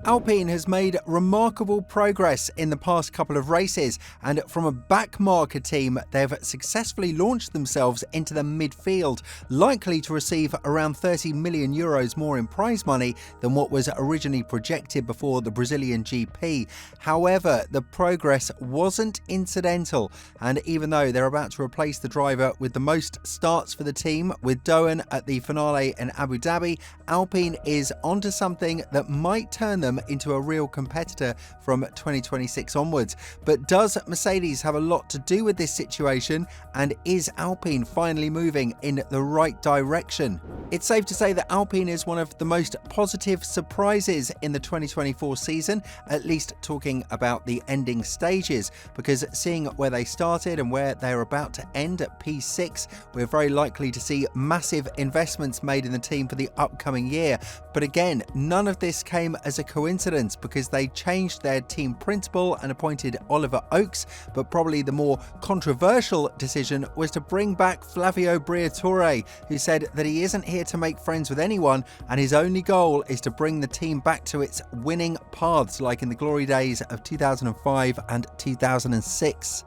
Alpine has made remarkable progress in the past couple of races, and from a backmarker team, they've successfully launched themselves into the midfield, likely to receive around €30 million more in prize money than what was originally projected before the Brazilian GP. However, the progress wasn't incidental, and even though they're about to replace the driver with the most starts for the team with Doohan at the finale in Abu Dhabi, Alpine is onto something that might turn them into a real competitor from 2026 onwards. But does Mercedes have a lot to do with this situation, and is Alpine finally moving in the right direction? It's safe to say that Alpine is one of the most positive surprises in the 2024 season, at least talking about the ending stages, because seeing where they started and where they're about to end at P6, we're very likely to see massive investments made in the team for the upcoming year. But again, none of this came as a coincidence, because they changed their team principal and appointed Oliver Oakes, but probably the more controversial decision was to bring back Flavio Briatore, who said that he isn't here to make friends with anyone, and his only goal is to bring the team back to its winning paths like in the glory days of 2005 and 2006.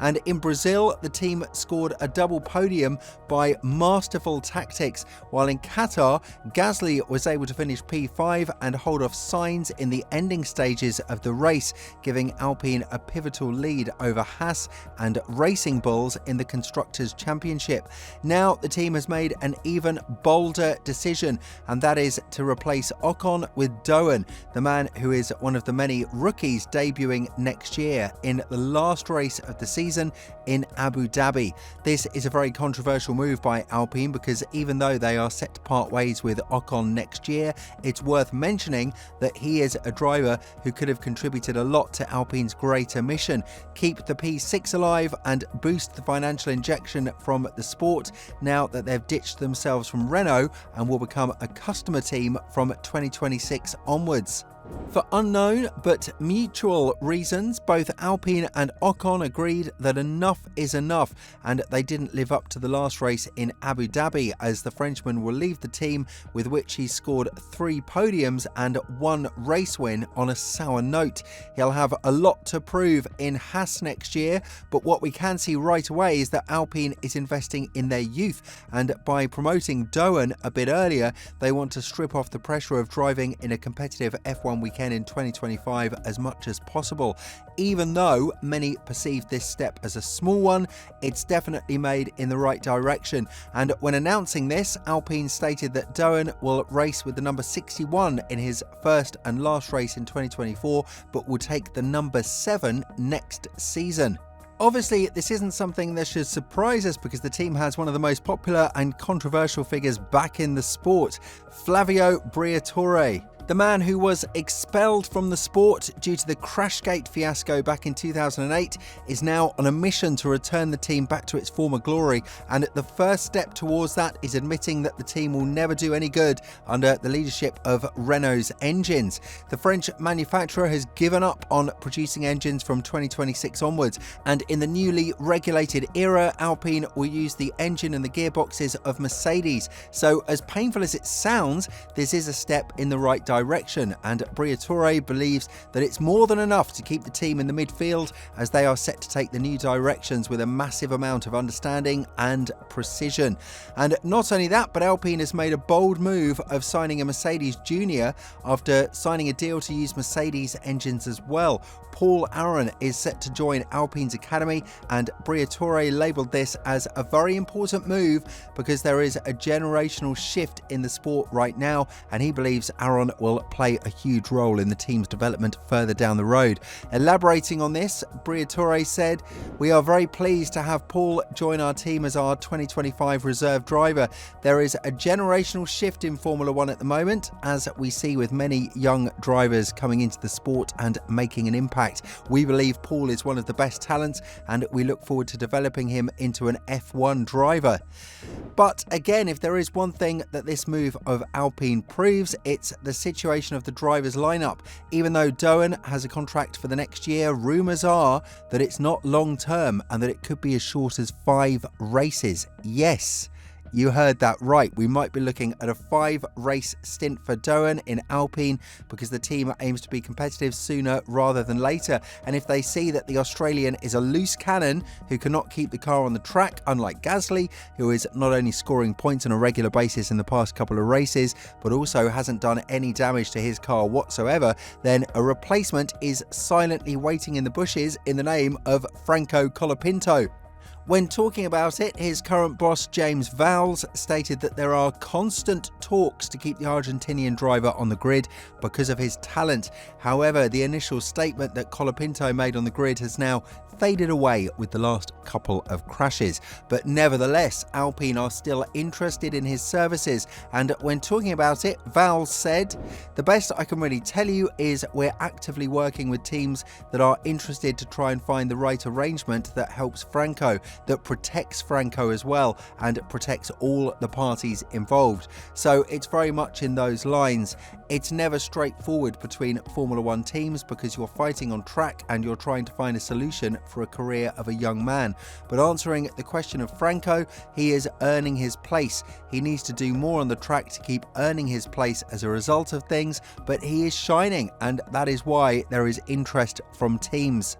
And in Brazil, the team scored a double podium by masterful tactics, while in Qatar, Gasly was able to finish P5 and hold off Sainz in the ending stages of the race, giving Alpine a pivotal lead over Haas and Racing Bulls in the Constructors' Championship. Now the team has made an even bolder decision, and that is to replace Ocon with Doohan, the man who is one of the many rookies debuting next year in the last race of the season in Abu Dhabi. This is a very controversial move by Alpine, because even though they are set to part ways with Ocon next year, it's worth mentioning that he is a driver who could have contributed a lot to Alpine's greater mission: keep the P6 alive and boost the financial injection from the sport, now that they've ditched themselves from Renault and will become a customer team from 2026 onwards. For unknown but mutual reasons, both Alpine and Ocon agreed that enough is enough, and they didn't live up to the last race in Abu Dhabi, as the Frenchman will leave the team with which he scored 3 podiums and 1 race win on a sour note. He'll have a lot to prove in Haas next year, but what we can see right away is that Alpine is investing in their youth, and by promoting Doohan a bit earlier, they want to strip off the pressure of driving in a competitive F1 weekend in 2025 as much as possible. Even though many perceive this step as a small one, it's definitely made in the right direction. And when announcing this, Alpine stated that Doohan will race with the number 61 in his first and last race in 2024, but will take the number 7 next season. Obviously, this isn't something that should surprise us, because the team has one of the most popular and controversial figures back in the sport, Flavio Briatore. The man who was expelled from the sport due to the Crashgate fiasco back in 2008 is now on a mission to return the team back to its former glory, and the first step towards that is admitting that the team will never do any good under the leadership of Renault's engines. The French manufacturer has given up on producing engines from 2026 onwards, and in the newly regulated era, Alpine will use the engine and the gearboxes of Mercedes. So as painful as it sounds, this is a step in the right direction, and Briatore believes that it's more than enough to keep the team in the midfield, as they are set to take the new directions with a massive amount of understanding and precision. And not only that, but Alpine has made a bold move of signing a Mercedes junior after signing a deal to use Mercedes engines as well. Paul Aron is set to join Alpine's academy, and Briatore labelled this as a very important move because there is a generational shift in the sport right now, and he believes Aron will play a huge role in the team's development further down the road. Elaborating on this, Briatore said, "We are very pleased to have Paul join our team as our 2025 reserve driver. There is a generational shift in Formula One at the moment, as we see with many young drivers coming into the sport and making an impact. We believe Paul is one of the best talents, and we look forward to developing him into an F1 driver." But again, if there is one thing that this move of Alpine proves, it's the situation of the drivers' lineup. Even though Doohan has a contract for the next year, rumours are that it's not long term and that it could be as short as 5 races. Yes, You heard that right. We might be looking at a 5-race stint for Doohan in Alpine because the team aims to be competitive sooner rather than later. And if they see that the Australian is a loose cannon who cannot keep the car on the track, unlike Gasly, who is not only scoring points on a regular basis in the past couple of races, but also hasn't done any damage to his car whatsoever, then a replacement is silently waiting in the bushes in the name of Franco Colapinto. When talking about it, his current boss James Vowles stated that there are constant talks to keep the Argentinian driver on the grid because of his talent. However, the initial statement that Colapinto made on the grid has now faded away with the last couple of crashes. But nevertheless, Alpine are still interested in his services, and when talking about it, Vowles said, "The best I can really tell you is we're actively working with teams that are interested to try and find the right arrangement that helps Franco, that protects Franco as well, and protects all the parties involved." So it's very much in those lines. It's never straightforward between Formula One teams because you're fighting on track and you're trying to find a solution for a career of a young man. But answering the question of Franco, he is earning his place. He needs to do more on the track to keep earning his place as a result of things, but he is shining, and that is why there is interest from teams.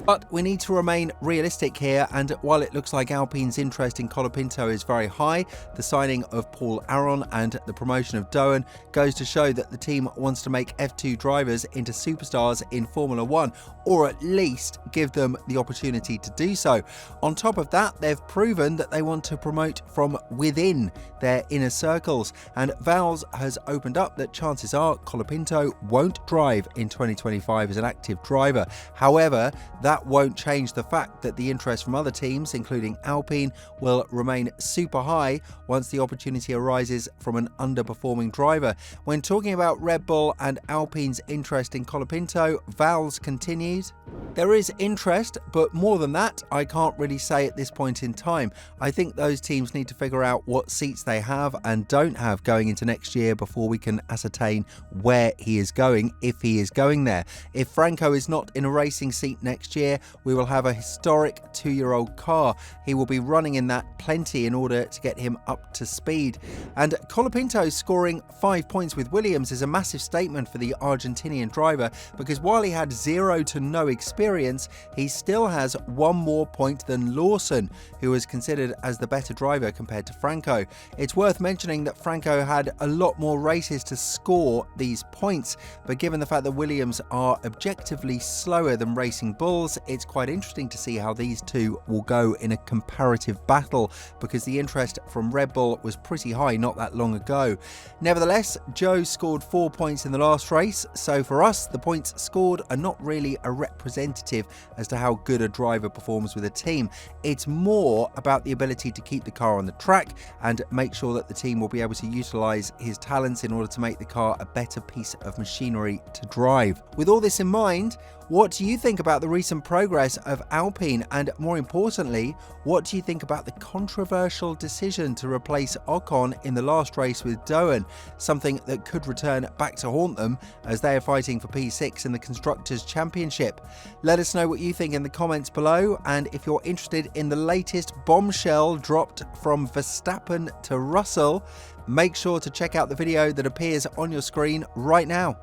But we need to remain realistic here, and while it looks like Alpine's interest in Colapinto is very high, the signing of Paul Aron and the promotion of Doohan goes to show that the team wants to make F2 drivers into superstars in Formula One, or at least give them the opportunity to do so. On top of that, they've proven that they want to promote from within their inner circles, and Vowles has opened up that chances are Colapinto won't drive in 2025 as an active driver. However, that won't change the fact that the interest from other teams, including Alpine, will remain super high once the opportunity arises from an underperforming driver. When talking about Red Bull and Alpine's interest in Colapinto, Vowles continued, "There is interest, but more than that, I can't really say at this point in time. I think those teams need to figure out what seats they have and don't have going into next year before we can ascertain where he is going, if he is going there. If Franco is not in a racing seat next year, we will have a historic 2-year-old car. He will be running in that plenty in order to get him up to speed." And Colapinto scoring 5 points with Williams is a massive statement for the Argentinian driver, because while he had 0 to no experience, he still has 1 more point than Lawson, who was considered as the better driver compared to Franco. It's worth mentioning that Franco had a lot more races to score these points, but given the fact that Williams are objectively slower than Racing Bulls, it's quite interesting to see how these two will go in a comparative battle, because the interest from Red Bull was pretty high not that long ago. Nevertheless, Joe scored 4 points in the last race, so for us, the points scored are not really a representative as to how good a driver performs with a team. It's more about the ability to keep the car on the track and make sure that the team will be able to utilise his talents in order to make the car a better piece of machinery to drive. With all this in mind, what do you think about the recent progress of Alpine, and more importantly, what do you think about the controversial decision to replace Ocon in the last race with Doohan, something that could return back to haunt them as they are fighting for P6 in the Constructors' Championship? Let us know what you think in the comments below, and if you're interested in the latest bombshell dropped from Verstappen to Russell, make sure to check out the video that appears on your screen right now.